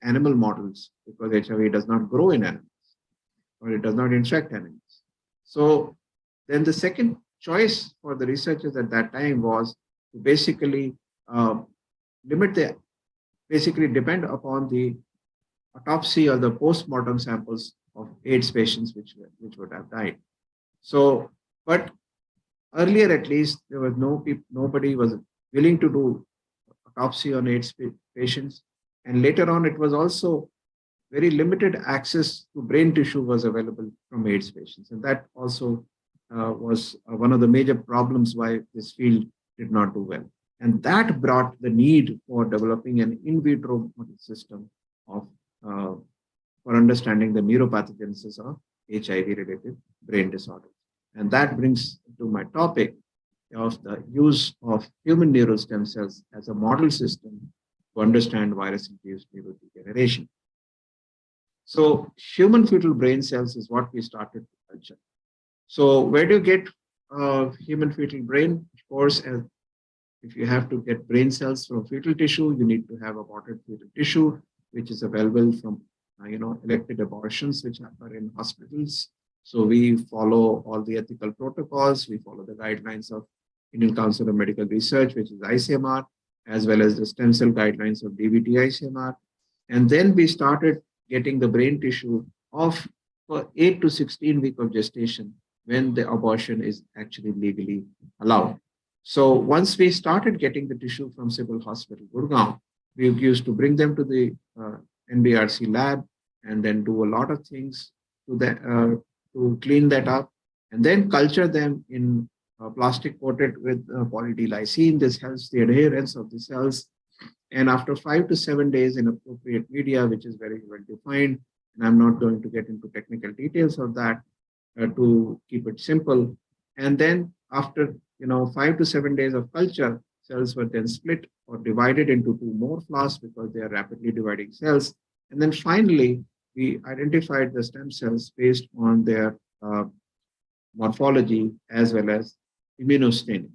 animal models because HIV does not grow in animals or it does not infect animals. So then the second choice for the researchers at that time was to basically limit the, basically depend upon the autopsy or the post-mortem samples of AIDS patients which would have died. So, but earlier at least, there was nobody was willing to do autopsy on AIDS patients. And later on, it was also very limited access to brain tissue was available from AIDS patients. And that also was one of the major problems why this field did not do well. And that brought the need for developing an in vitro model system of for understanding the neuropathogenesis of HIV-related brain disorders. And that brings to my topic of the use of human neural stem cells as a model system to understand virus-induced neurodegeneration. So human fetal brain cells is what we started to culture. So where do you get human fetal brain? Of course, if you have to get brain cells from fetal tissue, you need to have aborted fetal tissue, which is available from elected abortions, which occur in hospitals. So we follow all the ethical protocols. We follow the guidelines of Indian Council of Medical Research, which is ICMR, as well as the stem cell guidelines of DVT ICMR. And then we started getting the brain tissue of 8 to 16 weeks of gestation when the abortion is actually legally allowed. So once we started getting the tissue from Civil Hospital, Gurgaon, we used to bring them to the NBRC lab and then do a lot of things to clean that up and then culture them in plastic coated with poly-D-lysine. This helps the adherence of the cells. And after 5 to 7 days in appropriate media, which is very well defined, and I'm not going to get into technical details of that to keep it simple. And then after 5 to 7 days of culture, cells were then split or divided into 2 more flasks because they are rapidly dividing cells. And then finally, we identified the stem cells based on their morphology as well as immunostaining.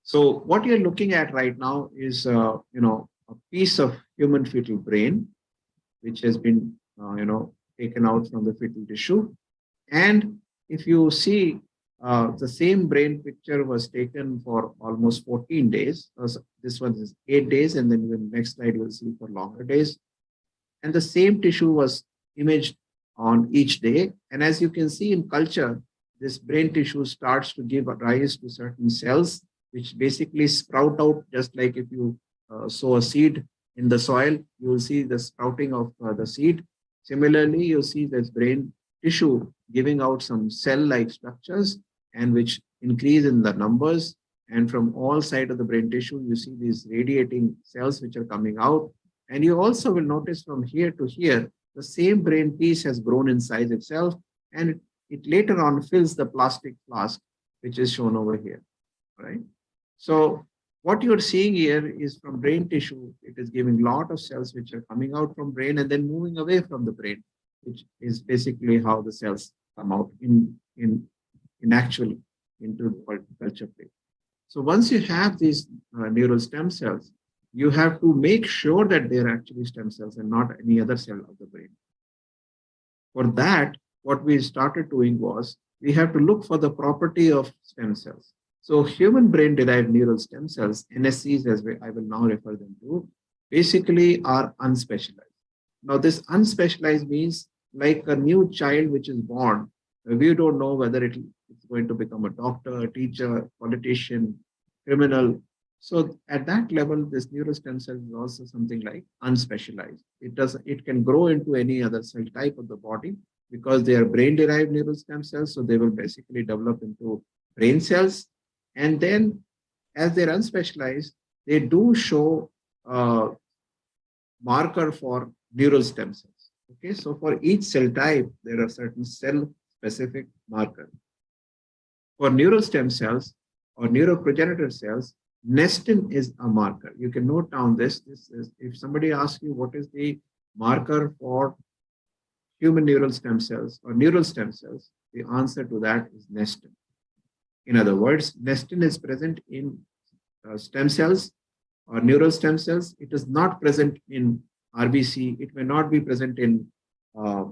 So what you're looking at right now is, a piece of human fetal brain, which has been, taken out from the fetal tissue. And if you see, the same brain picture was taken for almost 14 days. This one is 8 days, and then the next slide you'll see for longer days. And the same tissue was imaged on each day. And as you can see in culture, this brain tissue starts to give rise to certain cells, which basically sprout out, just like if you sow a seed in the soil, you will see the sprouting of the seed. Similarly, you'll see this brain tissue giving out some cell-like structures and which increase in the numbers. And from all sides of the brain tissue, you see these radiating cells which are coming out. And you also will notice from here to here, the same brain piece has grown in size itself, and it later on fills the plastic flask, which is shown over here, right? So what you're seeing here is from brain tissue, it is giving a lot of cells which are coming out from brain and then moving away from the brain, which is basically how the cells come out in actually into the culture plate. So once you have these neural stem cells, you have to make sure that they're actually stem cells and not any other cell of the brain. For that, what we started doing was we have to look for the property of stem cells. So human brain-derived neural stem cells, NSCs as I will now refer them to, basically are unspecialized. Now this unspecialized means like a new child which is born, we don't know whether it's going to become a doctor, a teacher, politician, criminal. So at that level, this neural stem cell is also something like unspecialized. It can grow into any other cell type of the body because they are brain-derived neural stem cells. So they will basically develop into brain cells. And then as they're unspecialized, they do show marker for neural stem cells. Okay, so for each cell type, there are certain cell-specific markers. For neural stem cells or neuroprogenitor cells, nestin is a marker. You can note down this. This is, if somebody asks you what is the marker for human neural stem cells or neural stem cells, the answer to that is nestin. In other words, nestin is present in stem cells or neural stem cells. It is not present in RBC. It may not be present in uh,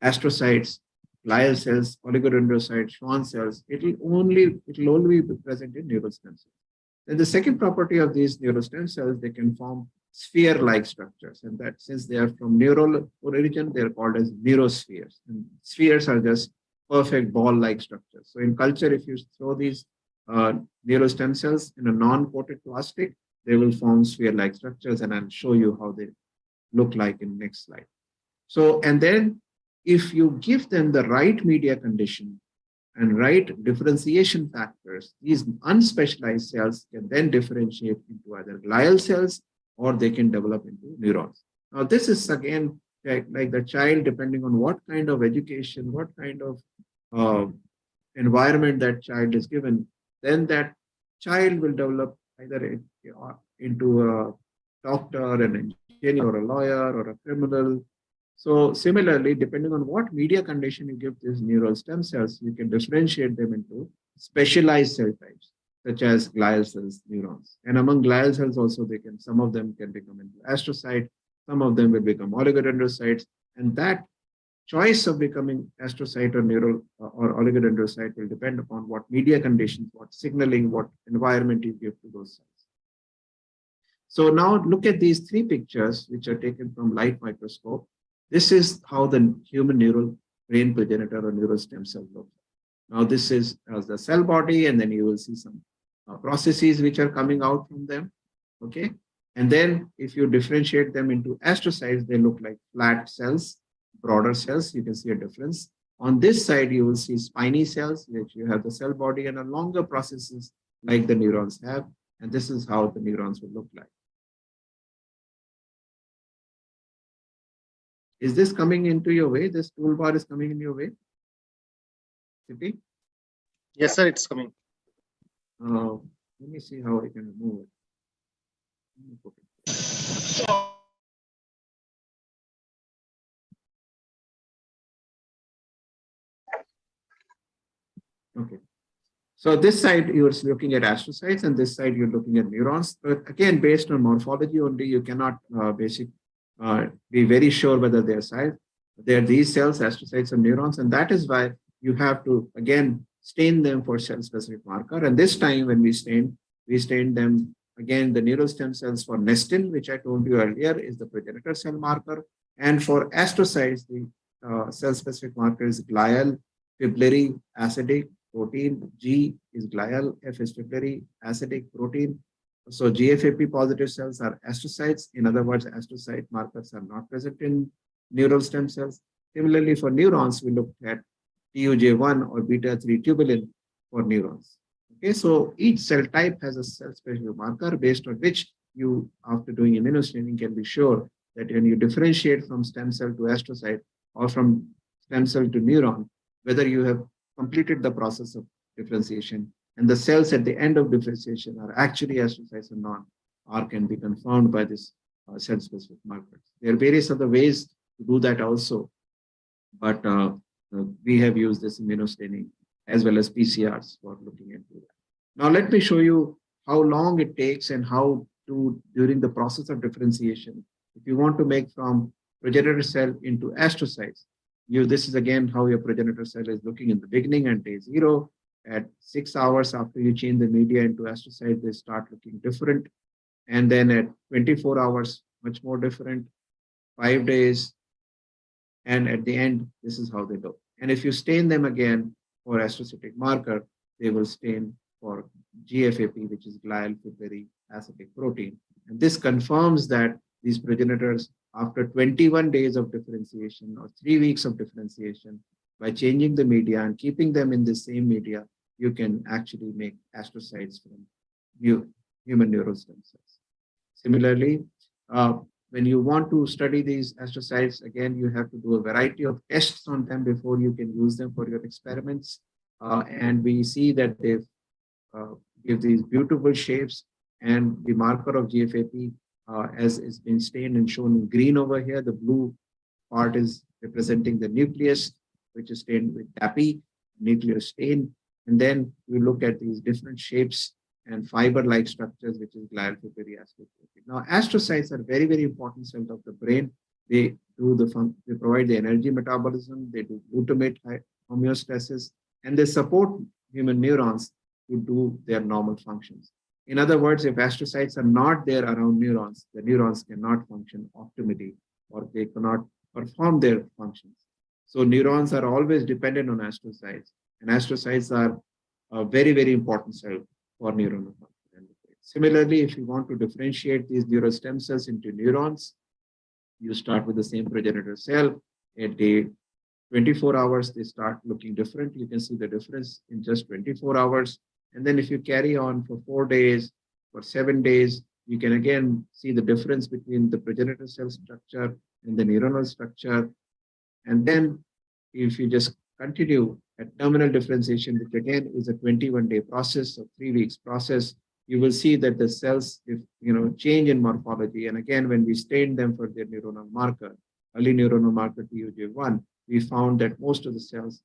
astrocytes, glial cells, oligodendrocytes, Schwann cells. It will only be present in neural stem cells. Then the second property of these neural stem cells, they can form sphere-like structures, and that since they are from neural origin, they are called as neurospheres. And spheres are just perfect ball-like structures. So in culture, if you throw these neural stem cells in a non-coated plastic, they will form sphere-like structures, and I'll show you how they look like in next slide. So, and then if you give them the right media condition and right differentiation factors, these unspecialized cells can then differentiate into either glial cells or they can develop into neurons. Now, this is again like the child, depending on what kind of education, what kind of uh, environment that child is given, then that child will develop either into a doctor, an engineer, or a lawyer, or a criminal. So similarly, depending on what media condition you give these neural stem cells, you can differentiate them into specialized cell types, such as glial cells, neurons. And among glial cells also, some of them can become into astrocyte, some of them will become oligodendrocytes, and that choice of becoming astrocyte or neural or oligodendrocyte will depend upon what media conditions, what signaling, what environment you give to those cells. So now look at these three pictures, which are taken from light microscope. This is how the human neural brain progenitor or neural stem cell looks. Now this is as the cell body, and then you will see some processes which are coming out from them. Okay, and then if you differentiate them into astrocytes, they look like flat cells, broader cells. You can see a difference. On this side, you will see spiny cells, which you have the cell body and a longer processes like the neurons have. And this is how the neurons will look like. Is this coming into your way? This toolbar is coming in your way? Siddhi? Yes, sir, it's coming. Let me see how I can remove it. Okay. So this side you're looking at astrocytes, and this side you're looking at neurons. But again, based on morphology only, you cannot be very sure whether they're size. They're these cells, astrocytes and neurons, and that is why you have to again stain them for cell-specific marker. And this time when we stained them again the neural stem cells for nestin, which I told you earlier is the progenitor cell marker, and for astrocytes the cell-specific marker is glial fibrillary acidic protein. G is glial, F is fibrillary acidic protein. So GFAP positive cells are astrocytes. In other words, astrocyte markers are not present in neural stem cells. Similarly, for neurons, we looked at TUJ1 or beta-3 tubulin for neurons. Okay, so each cell type has a cell-specific marker based on which you, after doing immunostaining, can be sure that when you differentiate from stem cell to astrocyte or from stem cell to neuron, whether you have completed the process of differentiation, and the cells at the end of differentiation are actually astrocytes or not, or can be confirmed by this cell-specific markers. There are various other ways to do that also, but we have used this immunostaining as well as PCRs for looking into that. Now let me show you how long it takes and how to, during the process of differentiation, if you want to make from progenitor cell into astrocytes, this is again how your progenitor cell is looking in the beginning at day 0. At 6 hours after you change the media into astrocytes, they start looking different. And then at 24 hours, much more different, 5 days. And at the end, this is how they look. And if you stain them again for astrocytic marker, they will stain for GFAP, which is glial fibrillary acidic protein. And this confirms that these progenitors, after 21 days of differentiation or 3 weeks of differentiation, by changing the media and keeping them in the same media, you can actually make astrocytes from human neural stem cells. Similarly, when you want to study these astrocytes, again, you have to do a variety of tests on them before you can use them for your experiments. And we see that they give these beautiful shapes, and the marker of GFAP as is been stained and shown in green over here. The blue part is representing the nucleus, which is stained with DAPI, nuclear stain. And then we look at these different shapes and fiber-like structures, which is glial periaspid protein. Now, astrocytes are very, very important cells of the brain. They they provide the energy metabolism, they do glutamate homeostasis, and they support human neurons to do their normal functions. In other words, if astrocytes are not there around neurons, the neurons cannot function optimally or they cannot perform their functions. So neurons are always dependent on astrocytes, and astrocytes are a very, very important cell for neuronal function. Similarly, if you want to differentiate these neural stem cells into neurons, you start with the same progenitor cell. At day 24 hours, they start looking different. You can see the difference in just 24 hours. And then if you carry on for 4 days, for 7 days, you can again see the difference between the progenitor cell structure and the neuronal structure. And then if you just continue at terminal differentiation, which again is a 21-day process or 3 weeks process, you will see that the cells, if change in morphology. And again, when we stain them for their neuronal marker, early neuronal marker TUJ1, we found that most of the cells,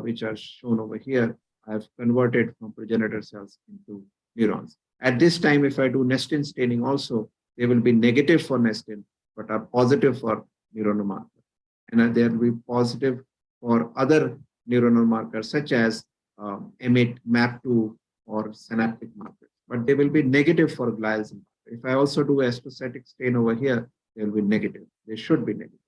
which are shown over here, have converted from progenitor cells into neurons. At this time, if I do nestin staining also, they will be negative for nestin, but are positive for neuronal marker. And they will be positive for other neuronal markers, such as emit, MAP2, or synaptic markers. But they will be negative for glial. If I also do astrocytic stain over here, they will be negative. They should be negative.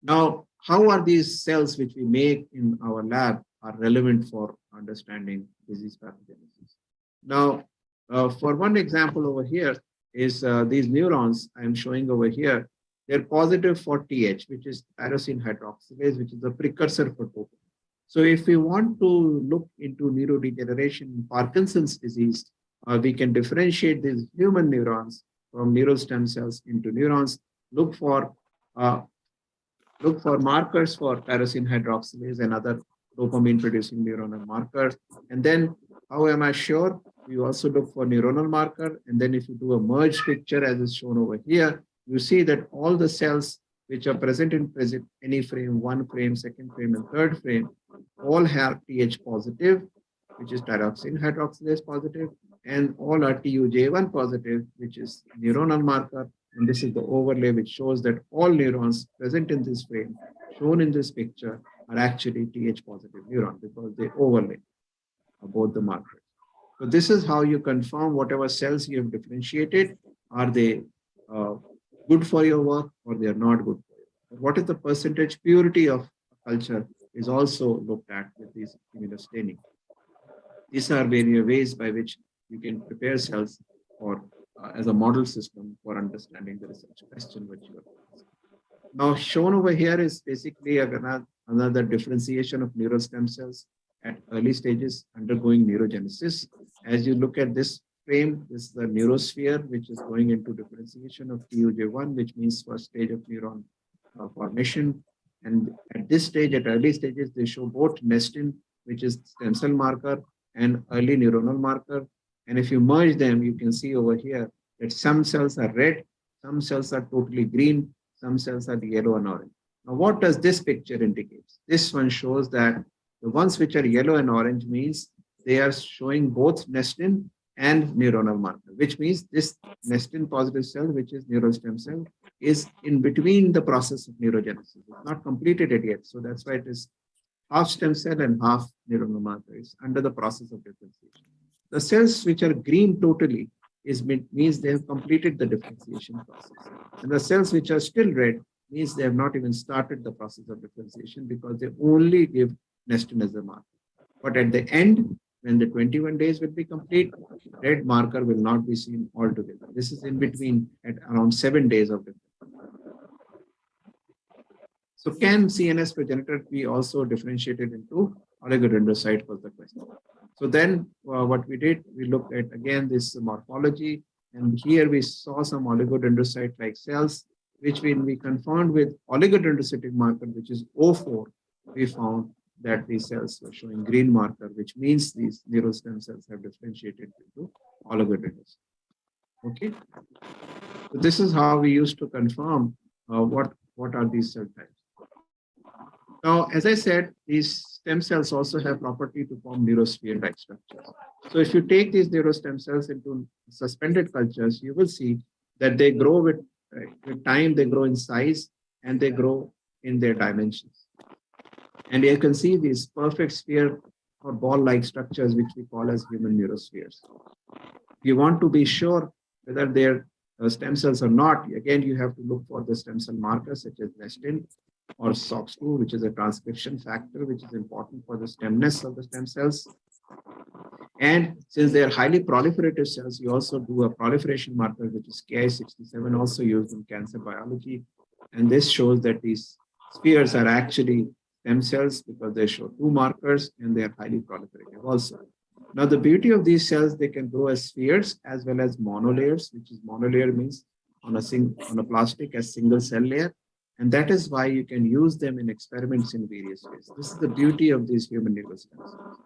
Now, how are these cells which we make in our lab are relevant for understanding disease pathogenesis? Now, for one example over here is these neurons I'm showing over here. They're positive for TH, which is tyrosine hydroxylase, which is a precursor for dopamine. So if we want to look into neurodegeneration in Parkinson's disease, we can differentiate these human neurons from neural stem cells into neurons, look for markers for tyrosine hydroxylase and other dopamine-producing neuronal markers. And then how am I sure? You also look for neuronal marker. And then if you do a merged picture, as is shown over here, you see that all the cells which are present in any frame, one frame, second frame, and third frame, all have TH positive, which is tyrosine hydroxylase positive, and all are TUJ1 positive, which is neuronal marker. And this is the overlay which shows that all neurons present in this frame, shown in this picture, are actually TH positive neurons because they overlay both the markers. So this is how you confirm whatever cells you have differentiated, are they good for your work or they are not good for you. What is the percentage purity of culture is also looked at with these immunostaining. These are various ways by which you can prepare cells for as a model system for understanding the research question which you are asking. Now shown over here is basically another differentiation of neural stem cells at early stages undergoing neurogenesis. As you look at this frame, this is the Neurosphere, which is going into differentiation of TUJ1, which means first stage of neuron formation. And at this stage, at early stages, they show both nestin, which is stem cell marker, and early neuronal marker. And if you merge them, you can see over here that some cells are red, some cells are totally green, some cells are yellow and orange. Now, what does this picture indicate? This one shows that the ones which are yellow and orange means they are showing both nestin and neuronal marker, which means this nestin positive cell, which is neural stem cell, is in between the process of neurogenesis. It's not completed it yet. So that's why it is half stem cell and half neuronal marker. It's under the process of differentiation. The cells which are green totally means they have completed the differentiation process. And the cells which are still red means they have not even started the process of differentiation because they only give nestin as a marker. But at the end, when the 21 days will be complete, red marker will not be seen altogether. This is in between at around 7 days of differentiation. So can CNS progenitor be also differentiated into oligodendrocyte was the question. So then what we did, we looked at again this morphology, and here we saw some oligodendrocyte-like cells, which when we confirmed with oligodendrocytic marker, which is O4, we found that these cells were showing green marker, which means these neural stem cells have differentiated into oligodendrocytes. Okay, so this is how we used to confirm what are these cell types. Now, as I said, these stem cells also have property to form neurosphere-like structures. So if you take these neurostem cells into suspended cultures, you will see that they grow with time, they grow in size and they grow in their dimensions. And you can see these perfect sphere or ball-like structures, which we call as human neurospheres. If you want to be sure whether they're stem cells or not, again, you have to look for the stem cell markers such as nestin or SOX2, which is a transcription factor, which is important for the stemness of the stem cells. And since they are highly proliferative cells, you also do a proliferation marker, which is Ki67, also used in cancer biology. And this shows that these spheres are actually stem cells because they show two markers and they are highly proliferative also. Now, the beauty of these cells, they can grow as spheres as well as monolayers, which is monolayer means on a plastic as single cell layer. And that is why you can use them in experiments in various ways. This is the beauty of these human neural stem cells.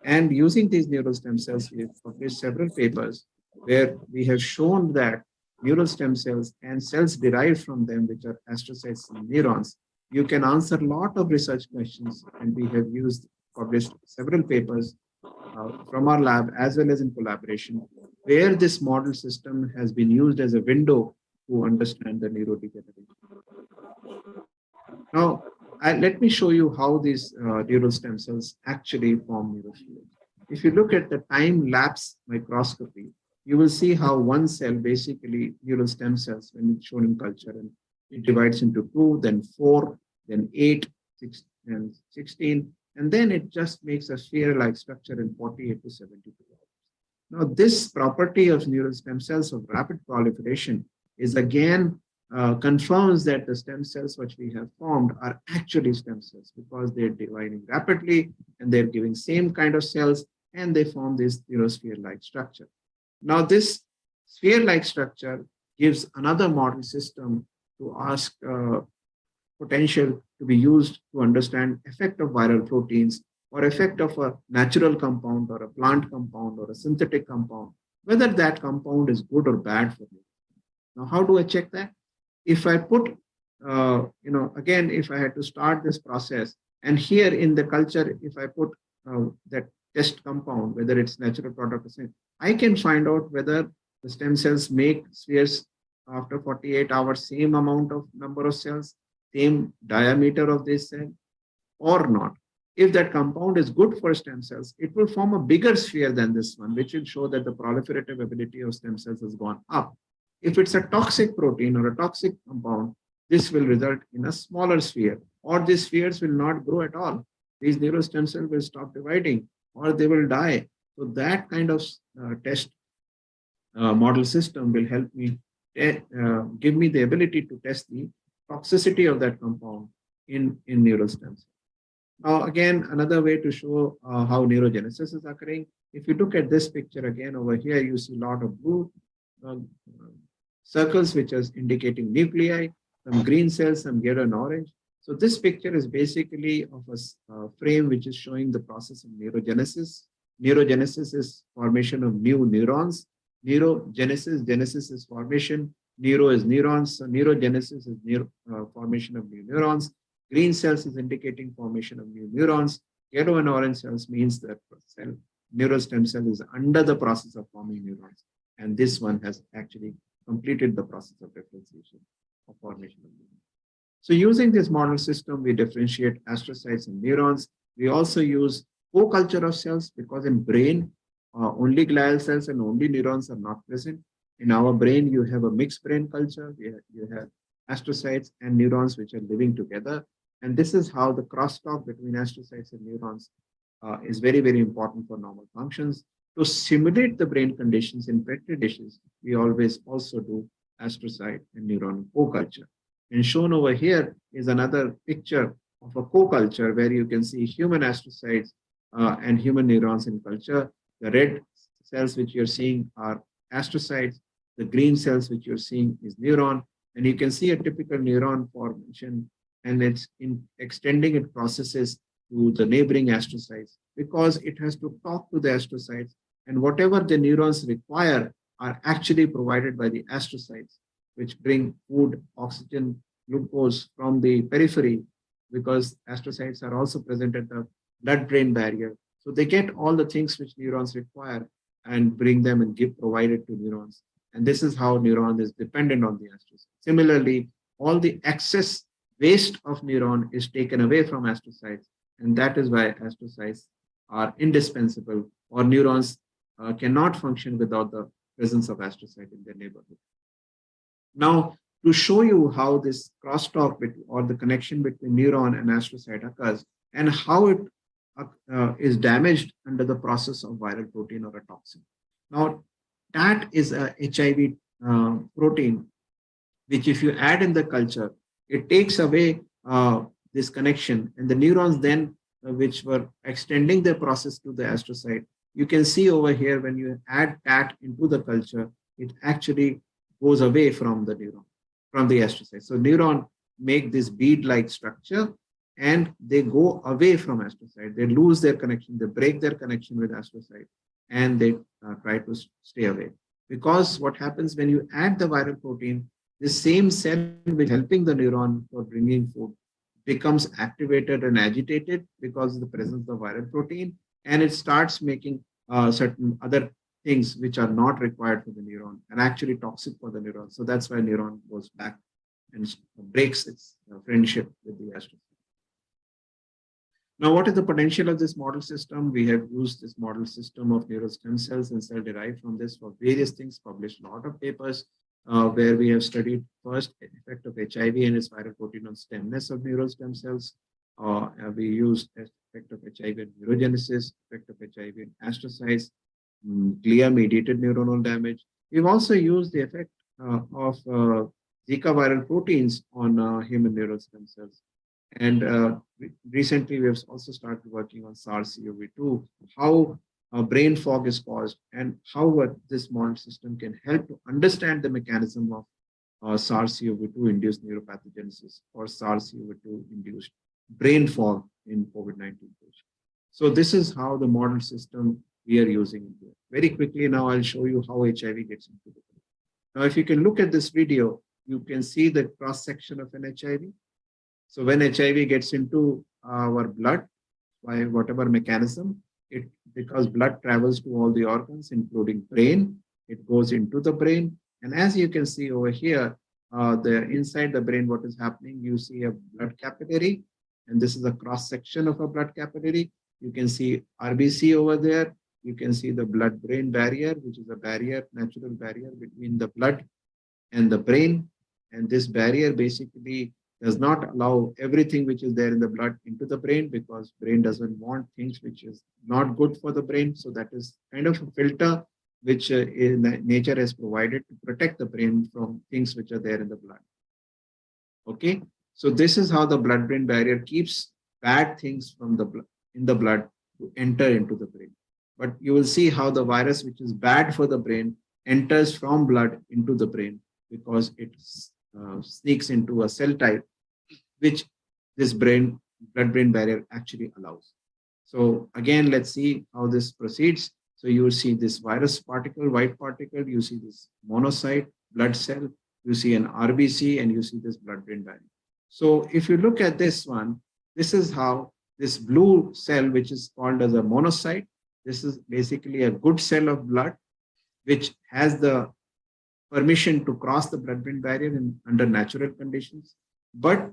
And using these neural stem cells, we have published several papers where we have shown that neural stem cells and cells derived from them, which are astrocytes and neurons, you can answer a lot of research questions. And we have published several papers from our lab as well as in collaboration, where this model system has been used as a window to understand the neurodegeneration. Now, let me show you how these neural stem cells actually form neurospheres. If you look at the time-lapse microscopy, you will see how one cell, basically neural stem cells, when it's shown in culture, and it divides into 2, then 4, then 8, 6, and 16, and then it just makes a sphere-like structure in 48 to 72 hours. Now, this property of neural stem cells of rapid proliferation is again confirms that the stem cells which we have formed are actually stem cells because they're dividing rapidly and they're giving same kind of cells and they form this neurosphere-like structure. Now, this sphere-like structure gives another model system to ask potential to be used to understand effect of viral proteins or effect of a natural compound or a plant compound or a synthetic compound, whether that compound is good or bad for you. Now, how do I check that? If I put, again, if I had to start this process, and here in the culture, if I put that test compound, whether it's natural product or something, I can find out whether the stem cells make spheres after 48 hours, same amount of number of cells, same diameter of this cell, or not. If that compound is good for stem cells, it will form a bigger sphere than this one, which will show that the proliferative ability of stem cells has gone up. If it's a toxic protein or a toxic compound, this will result in a smaller sphere, or these spheres will not grow at all. These neural stem cells will stop dividing, or they will die. So that kind of test model system will help me give me the ability to test the toxicity of that compound in neural stem cells. Now, again, another way to show how neurogenesis is occurring. If you look at this picture again over here, you see a lot of blue circles, which is indicating nuclei, some green cells, some yellow and orange. So this picture is basically of a frame which is showing the process of neurogenesis. Neurogenesis is formation of new neurons. Genesis is formation. Neuro is neurons. So neurogenesis is formation of new neurons. Green cells is indicating formation of new neurons. Yellow and orange cells means that neural stem cell is under the process of forming neurons. And this one has actually completed the process of differentiation or formation of neurons. So using this model system, we differentiate astrocytes and neurons. We also use co-culture of cells because in brain, only glial cells and only neurons are not present. In our brain, you have a mixed brain culture. You have astrocytes and neurons which are living together. And this is how the crosstalk between astrocytes and neurons is very, very important for normal functions. To simulate the brain conditions in petri dishes, we always also do astrocyte and neuron co-culture. And shown over here is another picture of a co-culture where you can see human astrocytes and human neurons in culture. The red cells which you're seeing are astrocytes. The green cells which you're seeing is neuron. And you can see a typical neuron formation, and it's extending its processes to the neighboring astrocytes because it has to talk to the astrocytes, and whatever the neurons require are actually provided by the astrocytes, which bring food, oxygen, glucose from the periphery because astrocytes are also present at the blood-brain barrier. So they get all the things which neurons require and bring them and provide it to neurons. And this is how neuron is dependent on the astrocyte. Similarly, all the excess waste of neuron is taken away from astrocytes, and that is why astrocytes are indispensable, or neurons cannot function without the presence of astrocyte in their neighborhood. Now, to show you how this crosstalk or the connection between neuron and astrocyte occurs and how it is damaged under the process of viral protein or a toxin. Now, TAT is a HIV protein, which if you add in the culture, it takes away this connection, and the neurons then, which were extending their process to the astrocyte, you can see over here when you add TAT into the culture, it actually goes away from the neuron, from the astrocyte. So neuron make this bead-like structure and they go away from astrocyte. They lose their connection, they break their connection with astrocyte, and they try to stay away. Because what happens when you add the viral protein, the same cell which is helping the neuron for bringing food becomes activated and agitated because of the presence of viral protein, and it starts making certain other things which are not required for the neuron and actually toxic for the neuron. So that's why neuron goes back and breaks its friendship with the astrocyte. Now, what is the potential of this model system? We have used this model system of neural stem cells and cell derived from this for various things, published a lot of papers where we have studied first effect of HIV and its viral protein on stemness of neural stem cells. We used effect of HIV in neurogenesis, effect of HIV in astrocytes, glia-mediated neuronal damage. We've also used the effect of Zika viral proteins on human neural stem cells. And recently, we have also started working on SARS-CoV-2, how brain fog is caused, and how this model system can help to understand the mechanism of SARS-CoV-2 induced neuropathogenesis or SARS-CoV-2 induced brain fog in COVID-19 patients. So this is how the model system we are using. Very quickly now, I'll show you how HIV gets into the brain. Now, if you can look at this video, you can see the cross-section of an HIV. So when HIV gets into our blood, by whatever mechanism, because blood travels to all the organs, including brain, it goes into the brain. And as you can see over here, inside the brain, what is happening, you see a blood capillary, and this is a cross-section of a blood capillary. You can see RBC over there. You can see the blood-brain barrier, which is a barrier, natural barrier between the blood and the brain. And this barrier basically does not allow everything which is there in the blood into the brain, because brain doesn't want things which is not good for the brain. So that is kind of a filter which nature has provided to protect the brain from things which are there in the blood. Okay, so this is how the blood-brain barrier keeps bad things from the blood in the blood to enter into the brain. But you will see how the virus, which is bad for the brain, enters from blood into the brain, because it sneaks into a cell type which this blood-brain barrier actually allows. So again, let's see how this proceeds. So you see this virus particle, white particle, you see this monocyte, blood cell, you see an RBC, and you see this blood-brain barrier. So if you look at this one, this is how this blue cell, which is called as a monocyte, this is basically a good cell of blood, which has the permission to cross the blood-brain barrier under natural conditions. But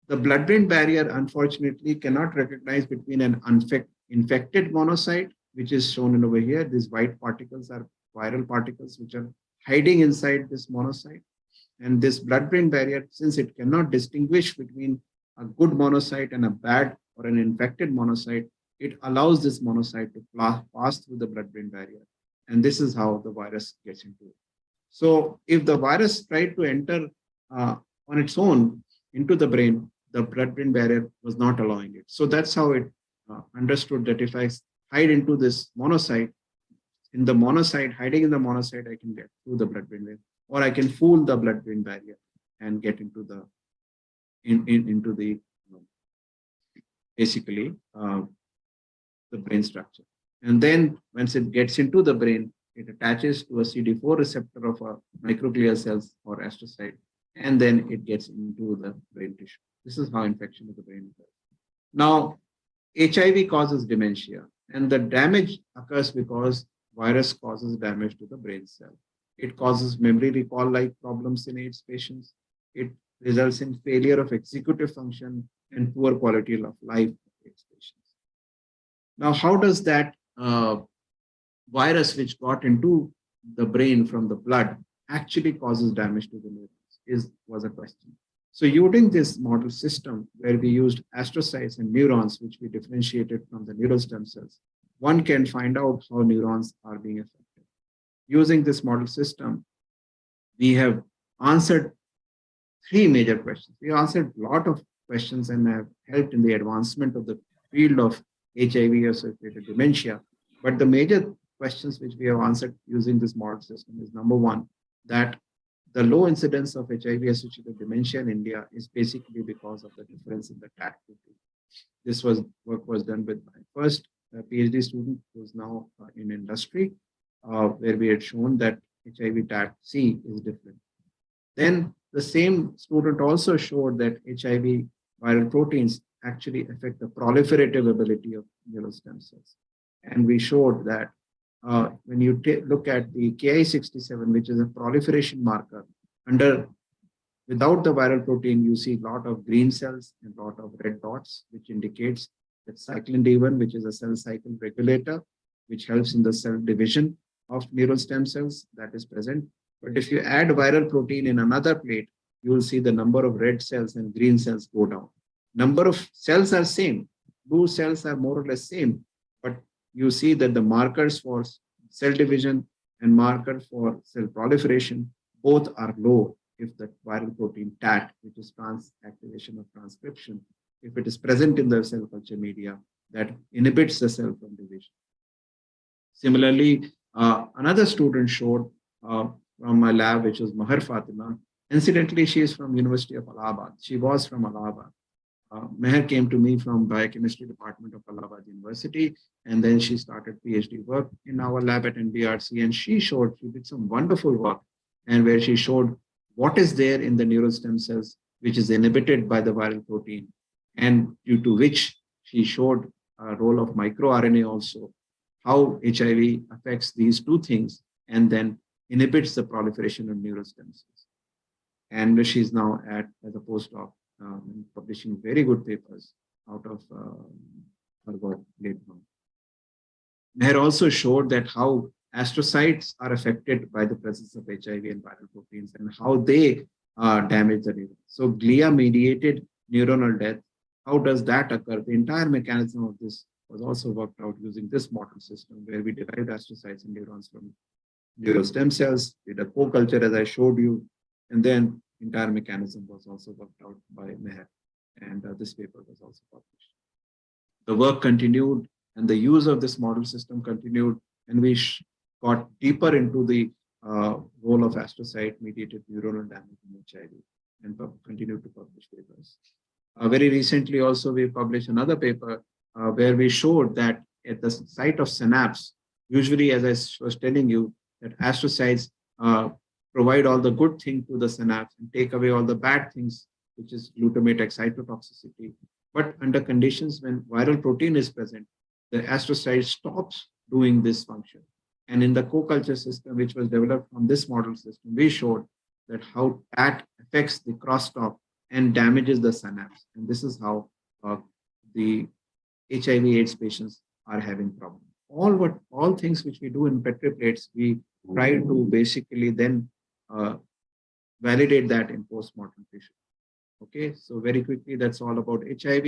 the blood-brain barrier, unfortunately, cannot recognize between an infected monocyte, which is shown over here. These white particles are viral particles which are hiding inside this monocyte. And this blood-brain barrier, since it cannot distinguish between a good monocyte and a bad or an infected monocyte, it allows this monocyte to pass through the blood-brain barrier. And this is how the virus gets into it. So if the virus tried to enter on its own into the brain, the blood-brain barrier was not allowing it. So that's how it understood that if I hide into this monocyte, hiding in the monocyte, I can get through the blood-brain barrier, or I can fool the blood-brain barrier and get into the basically the brain structure. And then once it gets into the brain, it attaches to a CD4 receptor of a microglia cells or astrocyte, and then it gets into the brain tissue. This is how infection of the brain occurs. Now, HIV causes dementia, and the damage occurs because virus causes damage to the brain cell. It causes memory recall-like problems in AIDS patients. It results in failure of executive function and poor quality of life of AIDS patients. Now, how does that virus which got into the brain from the blood actually causes damage to the neurons was a question. So using this model system where we used astrocytes and neurons, which we differentiated from the neural stem cells, one can find out how neurons are being affected. Using this model system, we have answered three major questions. We answered a lot of questions and have helped in the advancement of the field of HIV-associated dementia. But the major questions which we have answered using this model system is number one, that the low incidence of HIV-associated dementia in India is basically because of the difference in the TAT protein. This work was done with my first PhD student who's now in industry, where we had shown that HIV TAT-C is different. Then the same student also showed that HIV viral proteins actually affect the proliferative ability of neural stem cells. And we showed that when you look at the Ki67, which is a proliferation marker, without the viral protein, you see a lot of green cells and a lot of red dots, which indicates that cyclin D1, which is a cell cycle regulator, which helps in the cell division of neural stem cells, that is present. But if you add viral protein in another plate, you will see the number of red cells and green cells go down. Number of cells are same. Blue cells are more or less same, but you see that the markers for cell division and marker for cell proliferation, both are low if the viral protein TAT, which is trans activation of transcription, if it is present in the cell culture media, that inhibits the cell from division. Similarly, another student showed from my lab, which was Mahar Fatima. Incidentally, she is from University of Allahabad. She was from Allahabad. Meher came to me from biochemistry department of Allahabad University, and then she started PhD work in our lab at NBRC, and she did some wonderful work, and where she showed what is there in the neural stem cells, which is inhibited by the viral protein, and due to which she showed a role of microRNA also, how HIV affects these two things, and then inhibits the proliferation of neural stem cells. And she's now as a postdoc, publishing very good papers out of her work later on. Meher also showed that how astrocytes are affected by the presence of HIV and viral proteins and how they damage the neuron. So glia-mediated neuronal death, how does that occur? The entire mechanism of this was also worked out using this model system where we derived astrocytes and neurons from neural stem cells, did a co-culture as I showed you, and then entire mechanism was also worked out by Meher, and this paper was also published. The work continued, and the use of this model system continued, and we got deeper into the role of astrocyte-mediated neuronal damage in HIV, and continued to publish papers. Very recently, also, we published another paper where we showed that at the site of synapse, usually, as I was telling you, that astrocytes provide all the good things to the synapse and take away all the bad things, which is glutamate excitotoxicity. But under conditions when viral protein is present, the astrocyte stops doing this function. And in the co-culture system, which was developed from this model system, we showed that how that affects the crosstalk and damages the synapse. And this is how the HIV/AIDS patients are having problems. All things which we do in Petri plates, we try to basically then validate that in post-mortem tissue. Okay, so very quickly, that's all about HIV.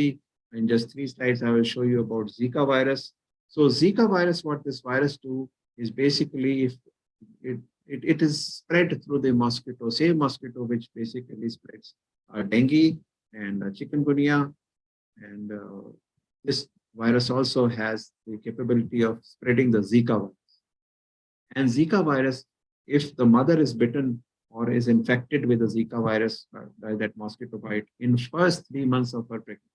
In just 3 slides, I will show you about Zika virus. So Zika virus, what this virus do is basically, if it is spread through the mosquito, same mosquito which basically spreads dengue and chikungunya, and this virus also has the capability of spreading the Zika virus. And Zika virus, if the mother is bitten or is infected with the Zika virus by that mosquito bite in first 3 months of her pregnancy.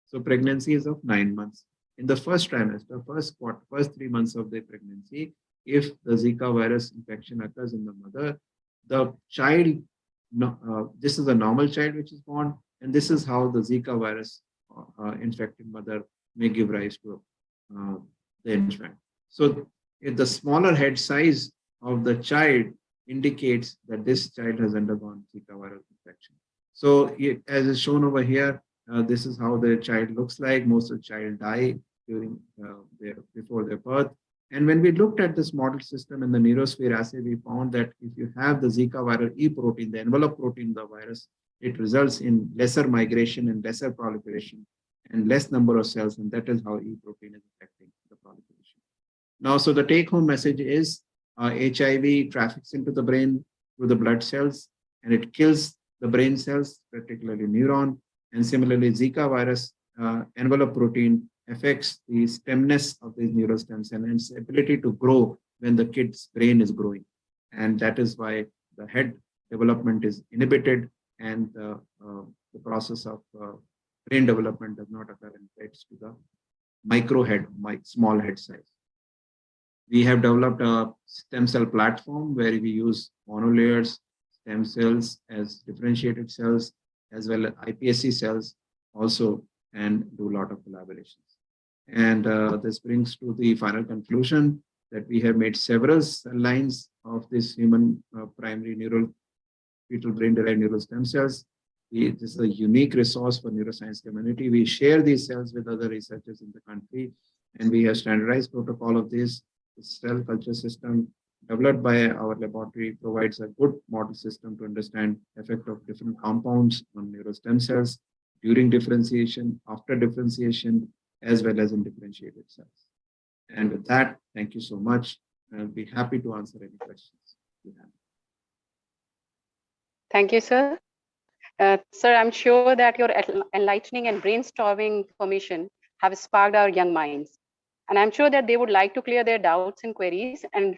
So pregnancy is of 9 months. In the first trimester, first 3 months of the pregnancy, if the Zika virus infection occurs in the mother, the child this is a normal child which is born, and this is how the Zika virus infected mother may give rise to the infant. So if the smaller head size of the child indicates that this child has undergone Zika viral infection. So as is shown over here, this is how the child looks like. Most of the child die during before their birth. And when we looked at this model system in the Neurosphere assay, we found that if you have the Zika viral E protein, the envelope protein of the virus, it results in lesser migration and lesser proliferation and less number of cells. And that is how E protein is affecting the proliferation. Now, so the take-home message is HIV traffics into the brain through the blood cells, and it kills the brain cells, particularly neuron. And similarly, Zika virus envelope protein affects the stemness of these neural stem cells and its ability to grow when the kid's brain is growing. And that is why the head development is inhibited, and the process of brain development does not occur and leads to the micro head, small head size. We have developed a stem cell platform where we use monolayers, stem cells as differentiated cells, as well as iPSC cells also, and do a lot of collaborations. And this brings to the final conclusion that we have made several cell lines of this human primary neural fetal brain-derived neural stem cells. This is a unique resource for neuroscience community. We share these cells with other researchers in the country, and we have standardized protocol of this. The cell culture system developed by our laboratory provides a good model system to understand effect of different compounds on neural stem cells during differentiation, after differentiation, as well as in differentiated cells. And with that, thank you so much. I'll be happy to answer any questions you have. Thank you, sir. Sir, I'm sure that your enlightening and brainstorming information have sparked our young minds. And I'm sure that they would like to clear their doubts and queries. And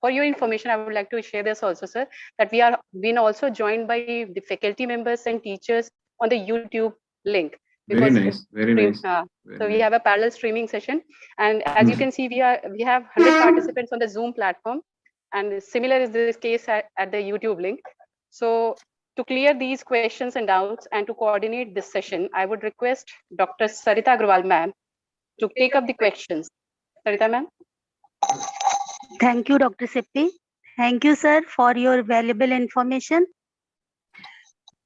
for your information, I would like to share this also, sir, that we are being also joined by the faculty members and teachers on the YouTube link. Very nice, very nice. So we have a parallel streaming session. And as you can see, we have 100 participants on the Zoom platform. And similar is this case at the YouTube link. So to clear these questions and doubts and to coordinate this session, I would request Dr. Sarita Agrawal, ma'am, to take up the questions. Sarita, ma'am. Thank you, Dr. Seppi. Thank you, sir, for your valuable information.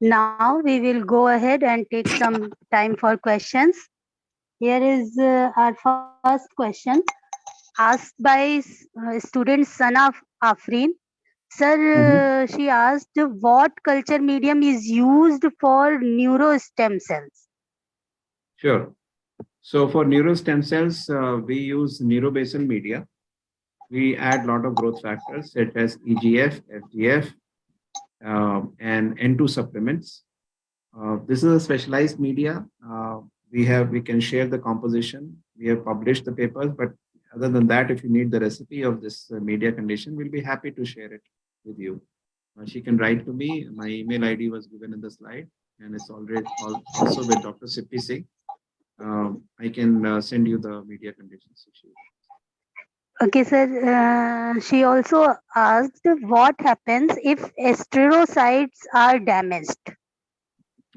Now we will go ahead and take some time for questions. Here is our first question asked by student Sana Afreen. Sir, she asked, what culture medium is used for neuro stem cells? Sure. So for neural stem cells, we use neurobasal media. We add a lot of growth factors such as EGF, FGF, and N2 supplements. This is a specialized media. We can share the composition. We have published the papers, but other than that, if you need the recipe of this media condition, we'll be happy to share it with you. She can write to me. My email ID was given in the slide, and it's already also with Dr. Sippy Singh. I can send you the media conditions. Okay, sir. She also asked, what happens if astrocytes are damaged?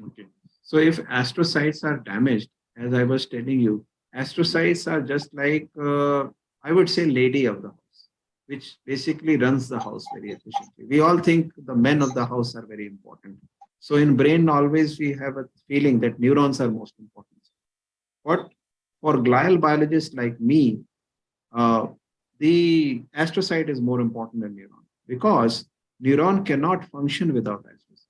Okay. So if astrocytes are damaged, as I was telling you, astrocytes are just like, I would say, lady of the house, which basically runs the house very efficiently. We all think the men of the house are very important. So in brain, always we have a feeling that neurons are most important. But for glial biologists like me, the astrocyte is more important than neuron, because neuron cannot function without astrocytes.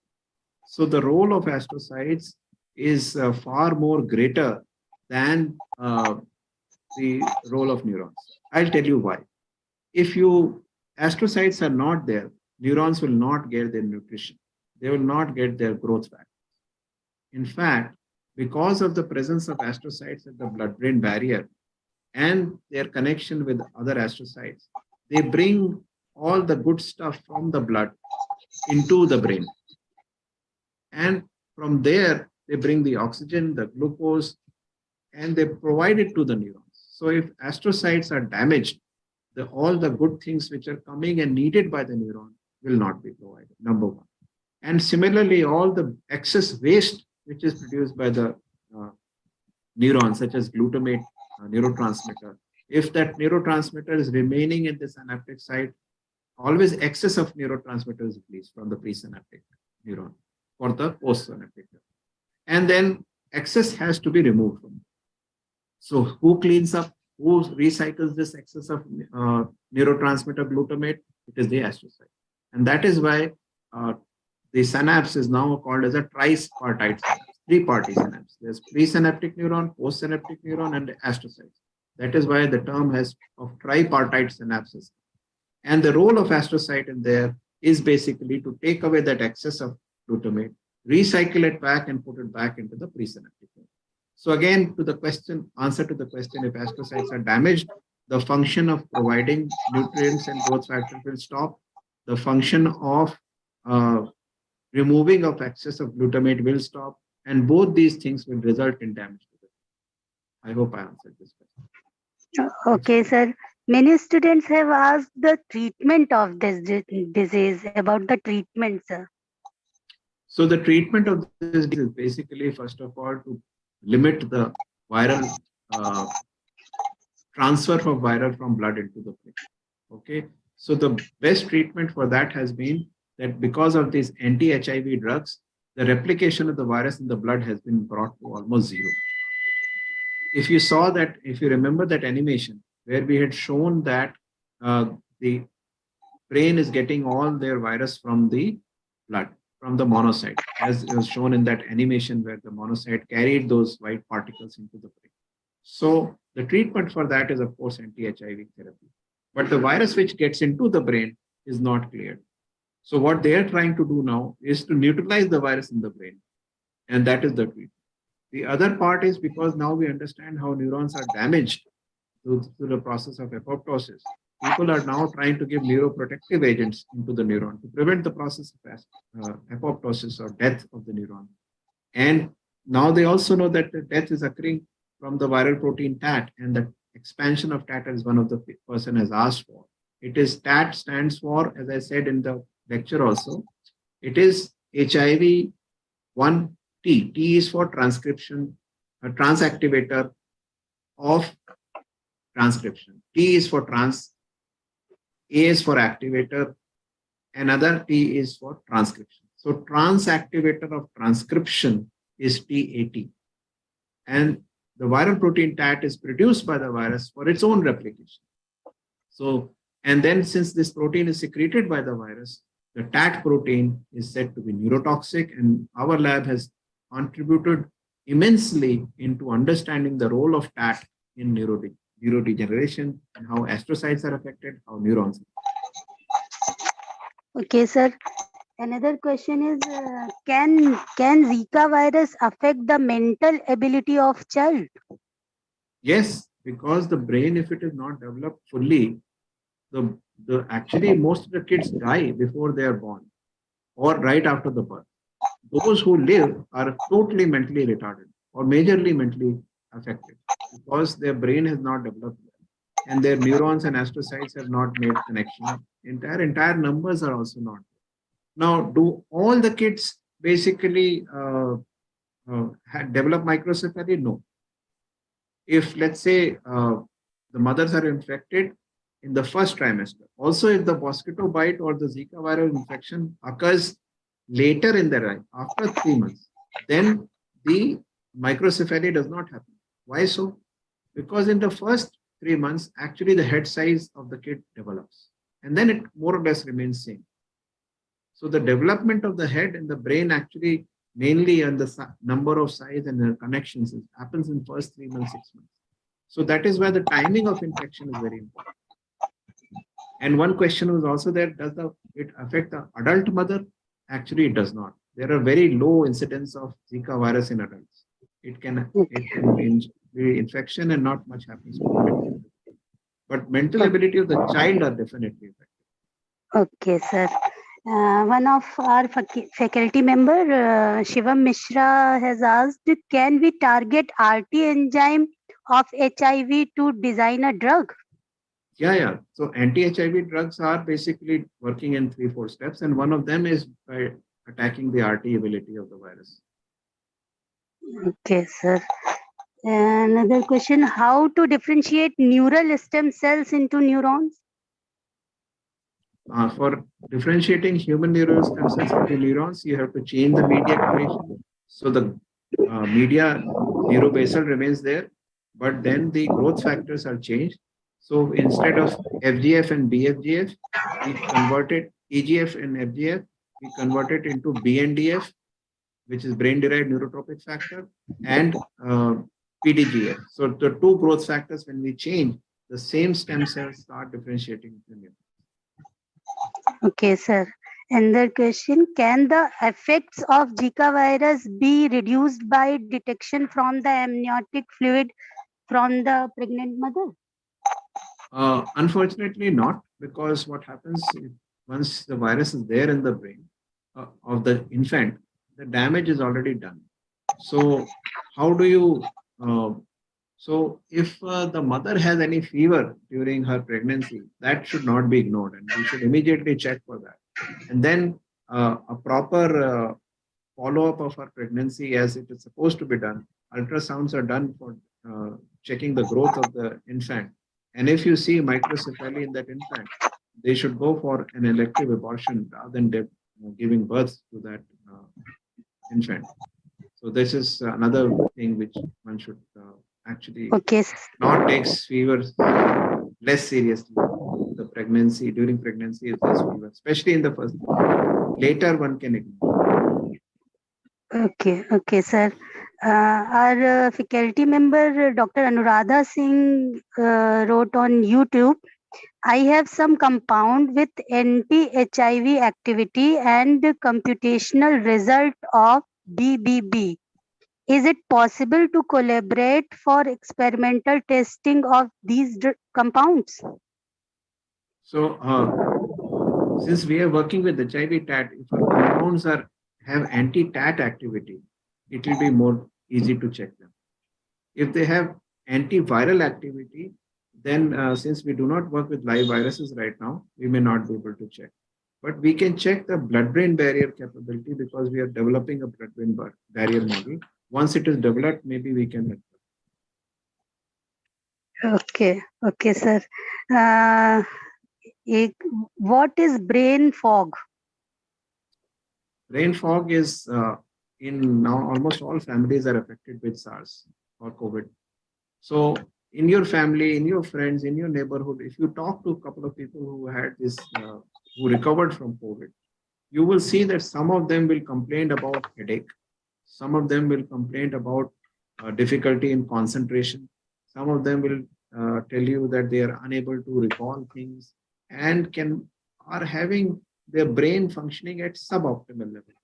So the role of astrocytes is far more greater than the role of neurons. I'll tell you why. If astrocytes are not there, neurons will not get their nutrition. They will not get their growth factors. In fact, because of the presence of astrocytes at the blood-brain barrier and their connection with other astrocytes, they bring all the good stuff from the blood into the brain. And from there, they bring the oxygen, the glucose, and they provide it to the neurons. So if astrocytes are damaged, all the good things which are coming and needed by the neuron will not be provided, number one. And similarly, all the excess waste which is produced by the neurons, such as glutamate neurotransmitter, if that neurotransmitter is remaining in the synaptic site, always excess of neurotransmitter is released from the presynaptic neuron for the postsynaptic neuron. And then excess has to be removed from it. So who cleans up, who recycles this excess of neurotransmitter glutamate? It is the astrocyte. And that is why the synapse is now called as a tripartite synapse, three-party synapse. There's presynaptic neuron, postsynaptic neuron, and astrocytes. That is why the term has of tripartite synapses. And the role of astrocyte in there is basically to take away that excess of glutamate, recycle it back and put it back into the presynaptic neuron. So again, to the question, answer to the question, if astrocytes are damaged, the function of providing nutrients and growth factors will stop. The function of removing of excess of glutamate will stop. And both these things will result in damage to the brain. I hope I answered this question. Okay, sir. Many students have asked the treatment of this disease, about the treatment, sir. So the treatment of this is basically, first of all, to limit the viral transfer of viral from blood into the brain. Okay. So the best treatment for that has been that because of these anti-HIV drugs, the replication of the virus in the blood has been brought to almost zero. If you saw that, if you remember that animation where we had shown that the brain is getting all their virus from the blood, from the monocyte, as was shown in that animation where the monocyte carried those white particles into the brain. So the treatment for that is, of course, anti-HIV therapy. But the virus which gets into the brain is not cleared. So what they are trying to do now is to neutralize the virus in the brain. And that is the treatment. The other part is because now we understand how neurons are damaged through the process of apoptosis. People are now trying to give neuroprotective agents into the neuron to prevent the process of apoptosis or death of the neuron. And now they also know that the death is occurring from the viral protein TAT, and the expansion of TAT is one of the person has asked for. It is TAT stands for, as I said in the lecture also, it is HIV 1T. T is for transcription, a transactivator of transcription. T is for trans, A is for activator, another T is for transcription. So transactivator of transcription is TAT. And the viral protein TAT is produced by the virus for its own replication. So, and then since this protein is secreted by the virus, the TAT protein is said to be neurotoxic, and our lab has contributed immensely into understanding the role of TAT in neurodegeneration and how astrocytes are affected, how neurons are. Okay, sir. Another question is, can Zika virus affect the mental ability of child? Yes, because the brain, if it is not developed fully, actually most of the kids die before they are born or right after the birth. Those who live are totally mentally retarded or majorly mentally affected because their brain has not developed well and their neurons and astrocytes have not made connection. Entire numbers are also not. Now, do all the kids basically develop microcephaly? No. If, let's say, the mothers are infected in the first trimester, also if the mosquito bite or the Zika viral infection occurs later in their life, after 3 months, then the microcephaly does not happen. Why so? Because in the first 3 months, actually the head size of the kid develops, and then it more or less remains same. So the development of the head and the brain actually mainly on the number of size and the connections happens in first 3 months, 6 months. So that is why the timing of infection is very important. And one question was also there, does it affect the adult mother? Actually, it does not. There are very low incidence of Zika virus in adults. It can be infection and not much happens to the mental ability. But mental ability of the child are definitely affected. Okay, sir. One of our faculty member, Shivam Mishra, has asked, can we target RT enzyme of HIV to design a drug? Yeah. So anti-HIV drugs are basically working in 3-4 steps, and one of them is by attacking the RT ability of the virus. Okay, sir. Another question, how to differentiate neural stem cells into neurons? For differentiating human neural stem cells into neurons, you have to change the media condition. So the media neurobasal remains there, but then the growth factors are changed. So instead of FGF and BFGF, we converted EGF and FGF, we converted into BNDF, which is brain-derived neurotropic factor, and PDGF. So the two growth factors, when we change, the same stem cells start differentiating into neurons. Okay, sir. Another question, can the effects of Zika virus be reduced by detection from the amniotic fluid from the pregnant mother? Unfortunately not, because what happens if once the virus is there in the brain of the infant, the damage is already done. So how do you, so if the mother has any fever during her pregnancy, that should not be ignored, and we should immediately check for that. And then a proper follow-up of her pregnancy as it is supposed to be done. Ultrasounds are done for checking the growth of the infant. And if you see microcephaly in that infant, they should go for an elective abortion rather than giving birth to that infant. So this is another thing which one should actually Okay. not take fever less seriously. The pregnancy, during pregnancy, if there's fever, especially in the first. Later, one can ignore. Okay, sir. Our faculty member, Dr. Anuradha Singh, wrote on YouTube, I have some compound with anti-HIV activity and computational result of BBB. Is it possible to collaborate for experimental testing of these compounds? So, since we are working with HIV TAT, if our compounds have anti-TAT activity, it will be more easy to check them. If they have antiviral activity, then since we do not work with live viruses right now, we may not be able to check. But we can check the blood-brain barrier capability because we are developing a blood-brain barrier model. Once it is developed, maybe we can. Okay, sir. What is brain fog? Brain fog is in now almost all families are affected with SARS or COVID. So in your family, in your friends, in your neighborhood, if you talk to a couple of people who had this, who recovered from COVID, you will see that some of them will complain about headache. Some of them will complain about difficulty in concentration. Some of them will tell you that they are unable to recall things and are having their brain functioning at suboptimal level.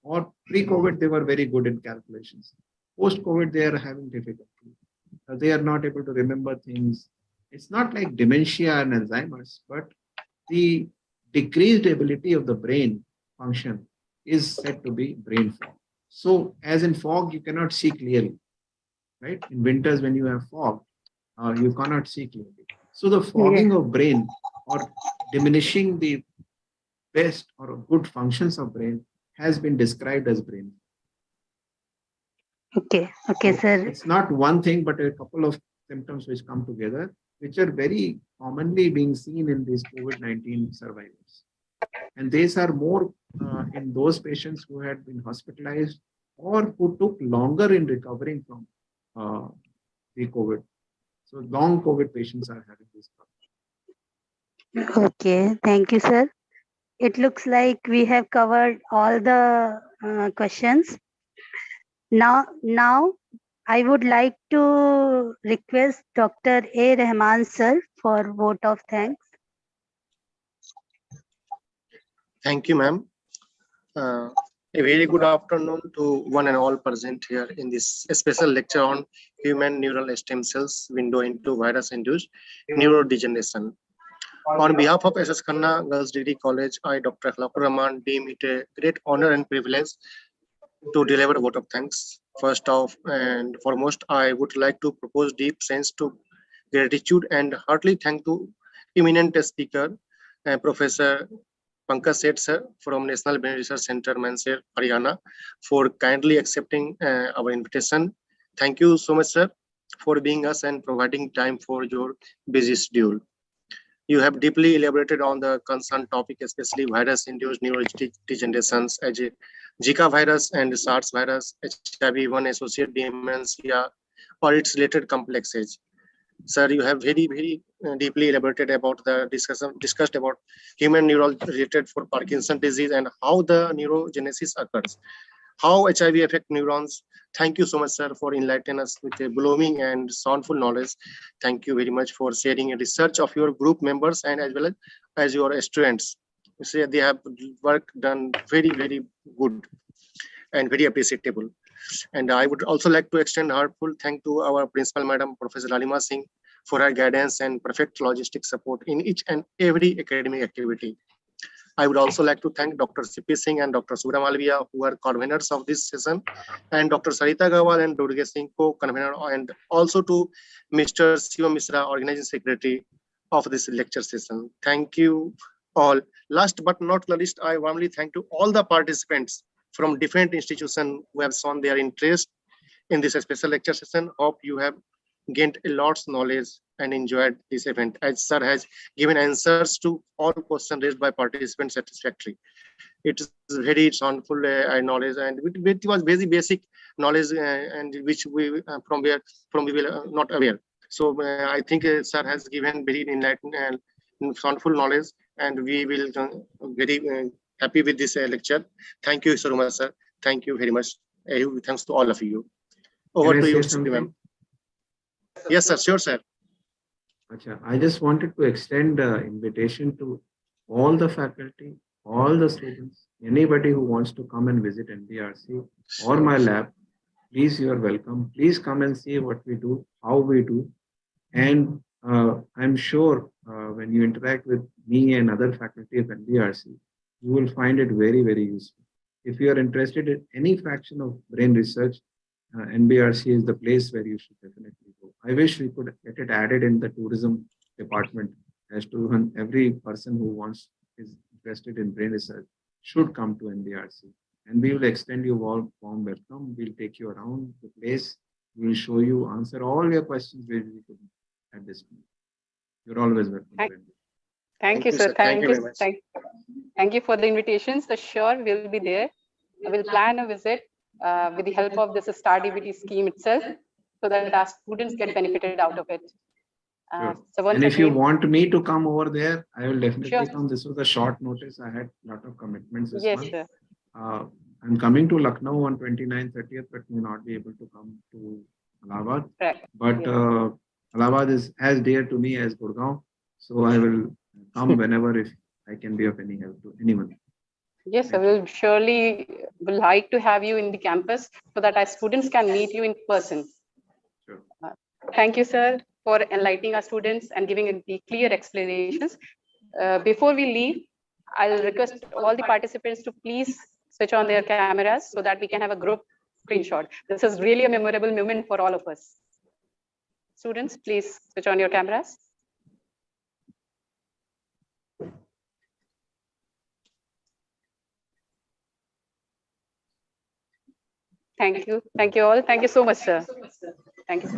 Or pre-COVID, they were very good in calculations. Post-COVID, they are having difficulty. They are not able to remember things. It's not like dementia and Alzheimer's, but the decreased ability of the brain function is said to be brain fog. So as in fog, you cannot see clearly, right? In winters, when you have fog, you cannot see clearly. So the fogging of brain or diminishing the best or good functions of brain has been described as brain. Okay, So sir. it's not one thing, but a couple of symptoms which come together, which are very commonly being seen in these COVID-19 survivors. And these are more in those patients who had been hospitalized or who took longer in recovering from the COVID. So long COVID patients are having this problem. Okay, thank you, sir. It looks like we have covered all the questions. Now, I would like to request Dr. A. Rahman, sir, for vote of thanks. Thank you, ma'am. A very good afternoon to one and all present here in this special lecture on human neural stem cells, window into virus-induced neurodegeneration. On behalf of SS Khanna Girls Degree College, I, Dr. Khalaqur Rahman, deem it a great honor and privilege to deliver a vote of thanks. First off and foremost, I would like to propose deep sense to gratitude and heartily thank to eminent speaker, Professor Pankaj Seth sir from National Brain Research Center, Mansur, Haryana, for kindly accepting our invitation. Thank you so much, sir, for being us and providing time for your busy schedule. You have deeply elaborated on the concerned topic, especially virus-induced neurodegenerations as a Zika virus and SARS virus, HIV-1 associated dementia, or its related complexes. Sir, you have very deeply elaborated about the discussed about human neural related for Parkinson disease and how the neurogenesis occurs, how HIV affect neurons. Thank you so much, sir, for enlightening us with a blooming and soundful knowledge. Thank you very much for sharing a research of your group members and as well as your students. You see, they have work done very good and very appreciable. And I would also like to extend heartfelt thank to our principal madam, Professor Lalima Singh, for her guidance and perfect logistic support in each and every academic activity. I would also like to thank Dr. C.P. Singh and Dr. Sura Malviya, who are conveners of this session, and Dr. Sarita Gawal and Durga Singh, co-convener, and also to Mr. Siva Misra, organizing secretary of this lecture session. Thank you all. Last but not least, I warmly thank to all the participants from different institutions who have shown their interest in this special lecture session. Hope you have gained a lot of knowledge and enjoyed this event, as sir has given answers to all questions raised by participants satisfactorily. It is very soundful knowledge, and it was very basic knowledge, and which we from we were not aware. So I think sir has given very enlightened and soundful knowledge, and we will very happy with this lecture. Thank you so much, sir. Thank you very much. Thanks to all of you. Over to you, ma'am. Yes, sir. Sure, sir. I just wanted to extend an invitation to all the faculty, all the students, anybody who wants to come and visit NBRC or my lab. Please, you are welcome. Please come and see what we do, how we do. And I'm sure when you interact with me and other faculty of NBRC, you will find it very useful. If you are interested in any fraction of brain research, NBRC is the place where you should definitely go. I wish we could get it added in the tourism department as to every person who is interested in brain research should come to NBRC. And we will extend you all warm welcome. We'll take you around the place. We'll show you, answer all your questions we could at this point. You're always welcome. Thank you, sir. Thank you very much. Thank you for the invitation. So sure, we'll be there. We'll plan a visit with the help of this StarDBT scheme itself, so that our students get benefited out of it. Sure. So and if you want me to come over there, I will definitely come. This was a short notice. I had a lot of commitments this month. Sir. I'm coming to Lucknow on 29th, 30th, but may not be able to come to Allahabad. Correct. But Allahabad is as dear to me as Gurgaon. So I will come whenever if I can be of any help to anyone. Yes, I will surely like to have you in the campus so that our students can meet you in person. Sure. Thank you, sir, for enlightening our students and giving the clear explanations. Before we leave, I'll request all the participants to please switch on their cameras so that we can have a group screenshot. This is really a memorable moment for all of us. Students, please switch on your cameras. Thank you. Thank you all. Thank you so much, sir. Thank you, sir.